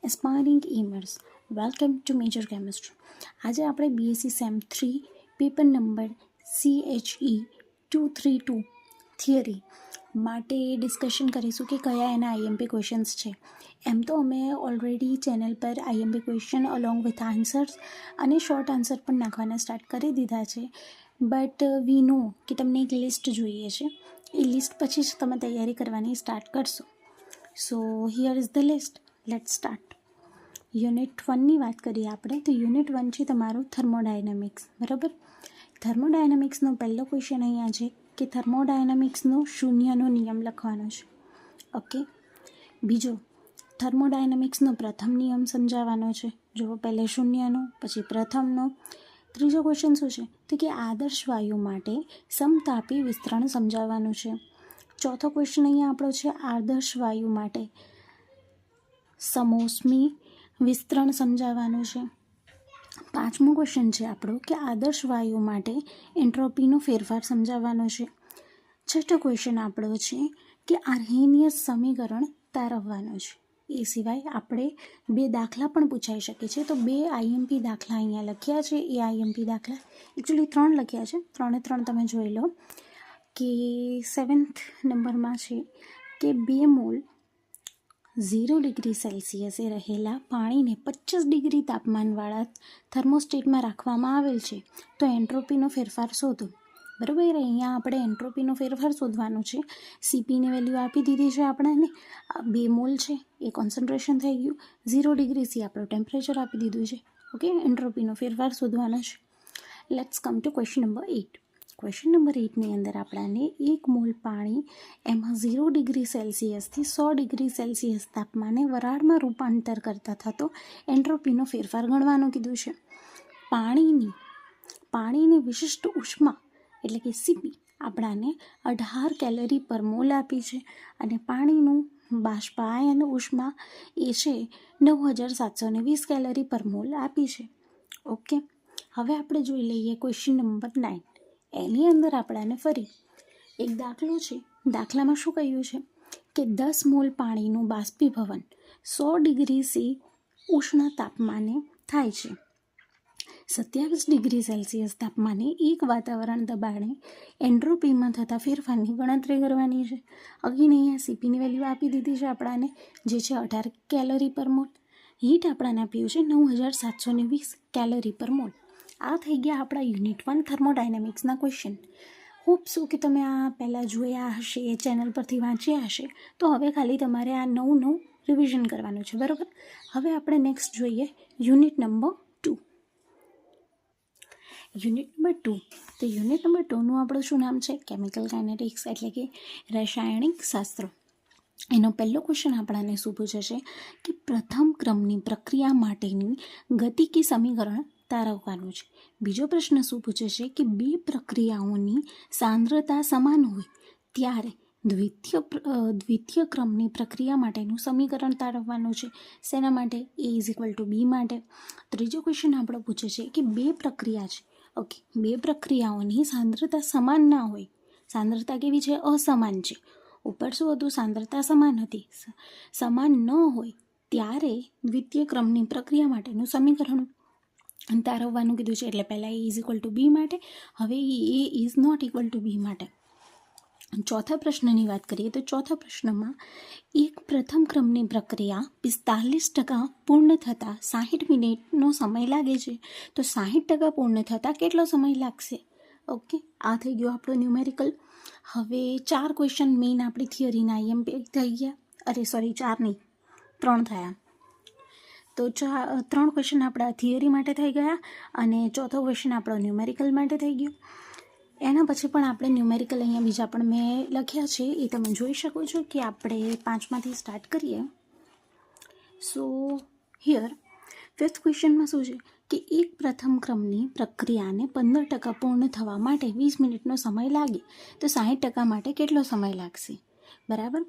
Aspiring aimers welcome to major chemistry. આજે આપણે BSc sem 3 paper number CHE 232 theory માટે discussion કરીશું કે કયા એના આઈએમપી ક્વેશ્ચન્સ છે. એમ તો અમે ઓલરેડી ચેનલ પર IMP question along with answers અને શોર્ટ આન્સર પણ નાખવાના સ્ટાર્ટ કરી દીધા છે, બટ વી નો કે તમને એક લિસ્ટ જોઈએ છે. એ લિસ્ટ પછી જ તમે તૈયારી કરવાની સ્ટાર્ટ કરશો. So here is the list. Let's start. Unit 1ની વાત કરીએ આપણે તો યુનિટ 1 છે તમારું થર્મોડાયનેમિક્સ. બરાબર, થર્મોડાયનેમિક્સનો પહેલો ક્વેશ્ચન અહીંયા છે કે થર્મોડાયનેમિક્સનો શૂન્યનો નિયમ લખવાનો છે. ઓકે, બીજો થર્મોડાયનેમિક્સનો પ્રથમ નિયમ સમજાવવાનો છે. જો પહેલે શૂન્યનો પછી પ્રથમનો. ત્રીજો ક્વેશ્ચન શું છે તો કે આદર્શ વાયુ માટે સમતાપી વિસ્તરણ સમજાવવાનું છે. ચોથો ક્વેશ્ચન અહીંયા આપણો છે આદર્શ વાયુ માટે સમોષ્મી વિસ્તરણ સમજાવવાનું છે. પાંચમો ક્વેશ્ચન છે આપણો કે આદર્શ વાયુ માટે એન્ટ્રોપીનો ફેરફાર સમજાવવાનો છે. છઠ્ઠો ક્વેશ્ચન આપણો છે કે આર્હેનિયસ સમીકરણ તારવવાનો છે. એ સિવાય આપણે 2 દાખલા પણ પૂછાઈ શકે છે. તો 2 આઈએમપી દાખલા અહીંયા લખ્યા છે. એ આઈએમપી દાખલા એકચ્યુઅલી 3 લખ્યા છે. 3 તમે જોઈ લો કે 7th નંબરમાં છે કે 2 મોલ 0 ડિગ્રી સેલ્સિયસે રહેલા પાણીને 25 ડિગ્રી તાપમાનવાળા થર્મોસ્ટેટમાં રાખવામાં આવેલ છે, તો એન્ટ્રોપીનો ફેરફાર શોધો. બરાબર, અહીંયા આપણે એન્ટ્રોપીનો ફેરફાર શોધવાનો છે. સીપીની વેલ્યુ આપી દીધી છે આપણને. 2 મોલ છે એ કોન્સન્ટ્રેશન થઈ ગયું. 0 ડિગ્રી સી આપણું ટેમ્પરેચર આપી દીધું છે. ઓકે, એન્ટ્રોપીનો ફેરફાર શોધવાનો છે. Let's come to question number 8. Question number 8ની અંદર આપણને 1 મોલ પાણી એમાં 0 ડિગ્રી સેલ્સિયસથી 100 ડિગ્રી સેલ્સિયસ તાપમાને વરાળમાં રૂપાંતર કરતા થતો એન્ટ્રોપીનો ફેરફાર ગણવાનું કીધું છે. પાણીની વિશિષ્ટ ઉષ્મા એટલે કે સીપી આપણાને 18 કેલરી પર મોલ આપી છે અને પાણીનું બાષ્પાયન ઉષ્મા એ છે 9720 કેલરી પર મોલ આપી છે. ઓકે, હવે આપણે જોઈ લઈએ ક્વેશ્ચન નંબર 9. એની અંદર આપણાને ફરી એક દાખલો છે. દાખલામાં શું કહ્યું છે કે 10 મોલ પાણીનું બાષ્પીભવન 100 ડિગ્રી સી ઉષ્ણ તાપમાને થાય છે. 27 ડિગ્રી સેલ્સિયસ તાપમાને એક વાતાવરણ દબાણે એન્ટ્રોપીમાં થતા ફેરફારની ગણતરી કરવાની છે. અગેન અહીંયા સીપીની વેલ્યુ આપી દીધી છે આપણાને, જે છે 18 કેલરી પર મોલ. હીટ આપણાને આપ્યું છે 9720 કેલરી પર મોલ. આ થઈ ગયા આપણા યુનિટ 1 થર્મોડાયનેમિક્સના ક્વેશ્ચન. હોપ સો કે તમે આ પહેલાં જોયા હશે, ચેનલ પરથી વાંચ્યા હશે. તો હવે ખાલી તમારે આ નવું રિવિઝન કરવાનું છે. બરાબર, હવે આપણે નેક્સ્ટ જોઈએ યુનિટ નંબર 2. Unit number 2. તો યુનિટ નંબર 2નું આપણું શું નામ છે? કેમિકલ કાઇનેટિક્સ એટલે કે રાસાયણિક શાસ્ત્ર. એનો પહેલો ક્વેશ્ચન આપણાને શું પૂછે છે કે પ્રથમ ક્રમની પ્રક્રિયા માટેની ગતિકી સમીકરણ તારવવાનું છે. બીજો પ્રશ્ન શું પૂછે છે કે 2 પ્રક્રિયાઓની સાંદ્રતા સમાન હોય ત્યારે દ્વિતીય ક્રમની પ્રક્રિયા માટેનું સમીકરણ તારવવાનું છે. શેના માટે? A = B માટે. ત્રીજો ક્વેશ્ચન આપણો પૂછે છે કે 2 પ્રક્રિયા છે. ઓકે, 2 પ્રક્રિયાઓની સાંદ્રતા સમાન ના હોય. સાંદ્રતા કેવી છે? અસમાન છે. ઉપર શું હતું? સાંદ્રતા સમાન હતી. સમાન ન હોય ત્યારે દ્વિતીય ક્રમની પ્રક્રિયા માટેનું સમીકરણ તારવવાનું કીધું છે. એટલે પહેલાં A = B માટે, હવે A ≠ B માટે. ચોથા પ્રશ્નની વાત કરીએ તો ચોથા પ્રશ્નમાં એક પ્રથમ ક્રમની પ્રક્રિયા 45% પૂર્ણ થતાં 60 મિનિટનો સમય લાગે છે, તો 60% પૂર્ણ થતાં કેટલો સમય લાગશે? ઓકે, આ થઈ ગયો આપણો ન્યુમેરિકલ. હવે 4 ક્વેશ્ચન મેઇન આપણી થિયરીના આઈએમપી થઈ ગયા. 4 નહીં, 3 થયા. તો 3 ક્વેશ્ચન આપણા થિયરી માટે થઈ ગયા અને ચોથો ક્વેશ્ચન આપણો ન્યુમેરિકલ માટે થઈ ગયો. એના પછી પણ આપણે ન્યુમેરિકલ અહીંયા બીજા પણ મેં લખ્યા છે, એ તમે જોઈ શકો છો કે આપણે 5માંથી સ્ટાર્ટ કરીએ. સો હિયર 5th ક્વેશ્ચનમાં શું છે કે એક પ્રથમ ક્રમની પ્રક્રિયાને 15% પૂર્ણ થવા માટે 20 મિનિટનો સમય લાગે, તો 60% માટે કેટલો સમય લાગશે? બરાબર.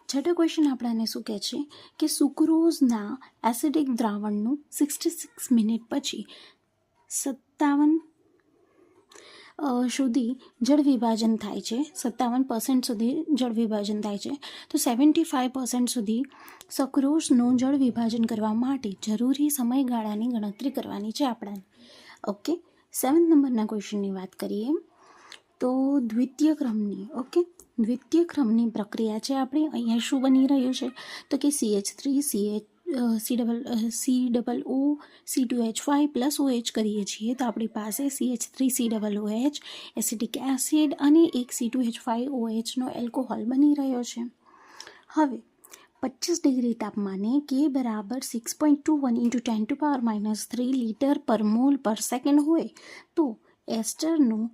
છઠ્ઠો ક્વેશ્ચન આપણાને શું કહે છે કે સુક્રોઝના એસિડિક દ્રાવણનું 66 મિનિટ પછી 57 સુધી જળ વિભાજન થાય છે, 57% સુધી જળ વિભાજન થાય છે, તો 75% સુધી સક્રોસનું જળ વિભાજન કરવા માટે જરૂરી સમયગાળાની ગણતરી કરવાની છે આપણાને. ઓકે, 7 નંબરના ક્વેશ્ચનની વાત કરીએ તો દ્વિતીય ક્રમની પ્રક્રિયા છે આપણી. અહીંયા શું બની રહ્યું છે તો કે CH3 COO C2H5 plus OH કરીએ છીએ તો આપણી પાસે CH3COOH એસિટિક એસિડ અને એક C2H5OHનો એલ્કોહોલ બની રહ્યો છે. હવે 25 ડિગ્રી તાપમાને K બરાબર 6.21 × 10⁻³ લીટર પર મોલ પર સેકન્ડ હોય તો એસ્ટરનું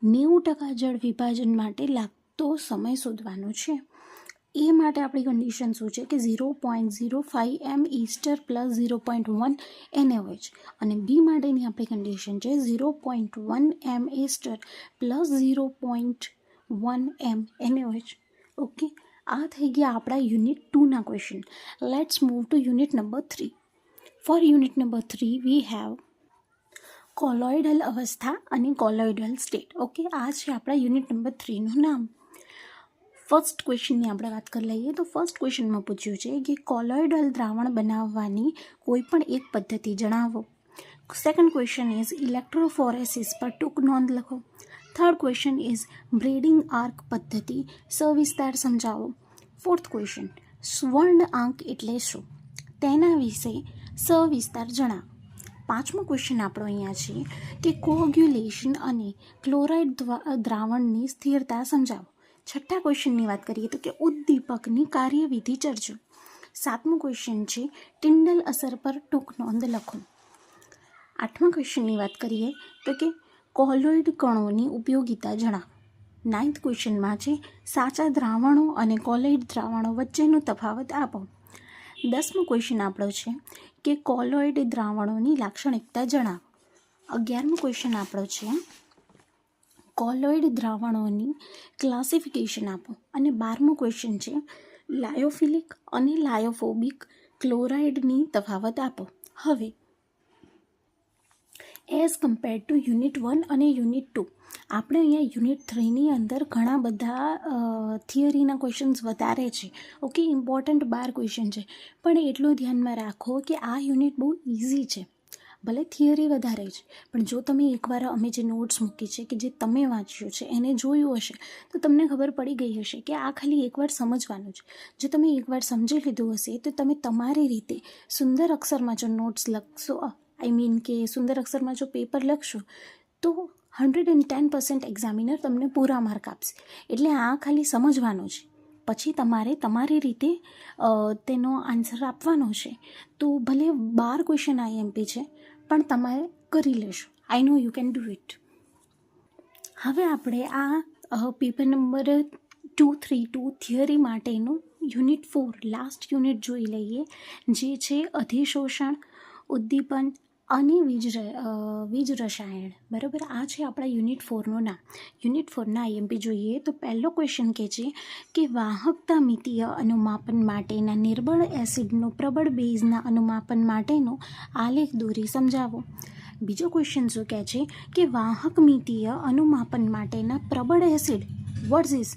90% જળ વિભાજન માટે લાગતો સમય શોધવાનો છે. એ માટે આપણી કન્ડિશન શું છે કે 0.05 m ઈસ્ટર પ્લસ 0.1 NaOH અને બી માટેની આપણી કન્ડિશન છે 0.1 m ester plus 0.1 m NaOH. Okay, આ થઈ ગયા આપણા યુનિટ 2ના question. Let's move to unit number 3. For unit number 3 we have colloidal અવસ્થા અને કોલોઇડલ સ્ટેટ. ઓકે, આ છે આપણા યુનિટ નંબર 3નું નામ. ફર્સ્ટ ક્વેશ્ચનની આપણે વાત કરી લઈએ તો ફર્સ્ટ ક્વેશ્ચનમાં પૂછ્યું છે કે કોલોઇડલ દ્રાવણ બનાવવાની કોઈ પણ એક પદ્ધતિ જણાવો. સેકન્ડ ક્વેશ્ચન ઇઝ ઇલેક્ટ્રોફોરેસિસ પર ટૂંક નોંધ લખો. Third question is breeding arc પદ્ધતિ સવિસ્તાર સમજાવો. ફોર્થ ક્વેશ્ચન સ્વર્ણ આંક એટલે શું, તેના વિશે સવિસ્તાર જણાવો. પાંચમો ક્વેશ્ચન આપણો અહીંયા છે કે કોગ્યુલેશન અને ક્લોરાઇડ દ્રાવણની સ્થિરતા સમજાવો. છઠ્ઠા ક્વેશ્ચનની વાત કરીએ તો કે ઉદ્દીપકની કાર્યવિધિ ચર્ચો. સાતમો ક્વેશ્ચન છે ટિન્ડલ અસર પર ટૂંક નોંધ લખો. આઠમા ક્વેશ્ચનની વાત કરીએ તો કે કોલોઇડ કણોની ઉપયોગિતા જણાવો. નાઇન્થ ક્વેશ્ચનમાં છે સાચા દ્રાવણો અને કોલોઇડ દ્રાવણો વચ્ચેનો તફાવત આપો. 10મો ક્વેશ્ચન આપણો છે કે કોલોઇડ દ્રાવણોની લાક્ષણિકતા જણાવો. 11મો ક્વેશ્ચન આપણો છે કોલોઇડ દ્રાવણોની ક્લાસિફિકેશન આપો. અને 12મો ક્વેશ્ચન છે લાયોફિલિક અને લાયોફોબિક ક્લોરાઇડની તફાવત આપો. હવે એઝ કમ્પેર ટુ યુનિટ 1 અને યુનિટ 2 આપણે અહીંયા યુનિટ 3ની અંદર ઘણા બધા થિયરીના ક્વેશ્ચન્સ વધારે છે. ઓકે, ઇમ્પોર્ટન્ટ 12 ક્વેશ્ચન છે, પણ એટલું ધ્યાનમાં રાખો કે આ યુનિટ બહુ ઇઝી છે. ભલે થિયરી વધારે છે પણ જો તમે એકવાર અમે જે નોટ્સ મૂકી છે કે જે તમે વાંચ્યું છે એને જોયું હશે તો તમને ખબર પડી ગઈ હશે કે આ ખાલી એકવાર સમજવાનું છે. જો તમે એકવાર સમજી લીધું હશે તો તમે તમારી રીતે સુંદર અક્ષરમાં જો નોટ્સ લખશો, કે સુંદર અક્ષરમાં જો પેપર લખશો તો 110% એક્ઝામિનર તમને પૂરા માર્ક આપશે. એટલે આ ખાલી સમજવાનું છે, પછી તમારે તમારી રીતે તેનો આન્સર આપવાનો છે. તો ભલે 12 ક્વેશ્ચન IMP છે પણ તમારે કરી લેશો. આઈ નો યુ કેન ડુ ઇટ. હવે આપણે આ પેપર નંબર 232 થિયરી માટેનું યુનિટ 4 લાસ્ટ યુનિટ જોઈ લઈએ, જે છે અધિશોષણ, ઉદ્દીપન અને વીજ રસાયણ. બરાબર, આ છે આપણા યુનિટ 4નું નામ. યુનિટ 4ના IMP જોઈએ તો પહેલો ક્વેશ્ચન કહે છે કે વાહકતા મિતીય અનુમાપન માટેના નિર્બળ એસિડનો પ્રબળ બેઝના અનુમાપન માટેનો આલેખ દોરી સમજાવો. બીજો ક્વેશ્ચન શું કહે છે કે વાહક મિતીય અનુમાપન માટેના પ્રબળ એસિડ વર્સિસ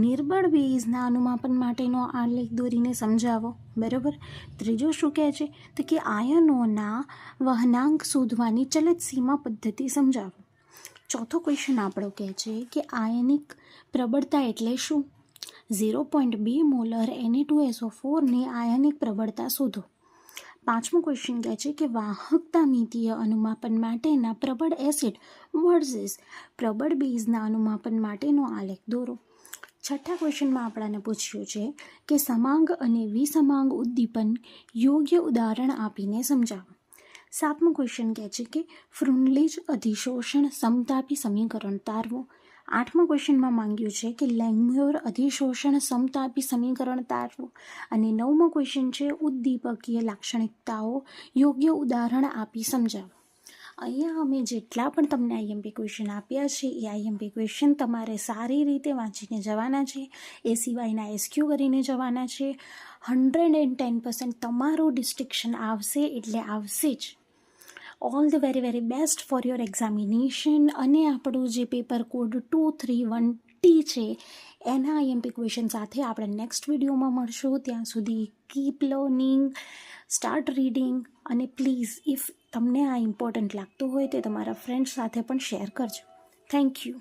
નિર્બળ બેઝના અનુમાપન માટેનો આલેખ દોરીને સમજાવો. બરાબર. ત્રીજો શું કહે છે તો કે આયનોના વહનાંક શોધવાની ચલિત સીમા પદ્ધતિ સમજાવો. ચોથો ક્વેશ્ચન આપણો કહે છે કે આયનિક પ્રબળતા એટલે શું. 0.2 મોલર Na2SO4ની આયનિક પ્રબળતા શોધો. પાંચમો ક્વેશ્ચન કહે છે કે વાહકતા મિતીય અનુમાપન માટેના પ્રબળ એસિડ વર્સિસ પ્રબળ બેઝના અનુમાપન માટેનો આલેખ દોરો. છઠ્ઠા ક્વેશ્ચનમાં આપણાને પૂછ્યું છે કે સમાંગ અને વિસમાંગ ઉદ્દીપન યોગ્ય ઉદાહરણ આપીને સમજાવો. સાતમો ક્વેશ્ચન કહે છે કે ફ્રુનલીજ અધિશોષણ સમતાપી સમીકરણ તારવો. આઠમા ક્વેશ્ચનમાં માંગ્યું છે કે લેંગમ્યોર અધિશોષણ સમતાપી સમીકરણ તારવો. અને નવમો ક્વેશ્ચન છે ઉદ્દીપકીય લાક્ષણિકતાઓ યોગ્ય ઉદાહરણ આપી સમજાવો. અહીંયા અમે જેટલા પણ તમને IMP ક્વેશ્ચન આપ્યા છે એ IMP ક્વેશ્ચન તમારે સારી રીતે વાંચીને જવાના છે, એ સિવાયના SQ કરીને જવાના છે. 110% તમારું ડિસ્ટિંક્શન આવશે એટલે આવશે જ. All the very very best for your examination. અને આપણું જે પેપર કોડ 231T છે એના IMP ક્વેશ્ચન સાથે આપણે નેક્સ્ટ વિડીયોમાં મળશું. ત્યાં સુધી કીપ લર્નિંગ, સ્ટાર્ટ રીડિંગ, અને પ્લીઝ ઇફ તમને આ ઇમ્પોર્ટન્ટ લાગતું હોય તો તમારા ફ્રેન્ડ્સ સાથે પણ શેર કરજો. Thank you.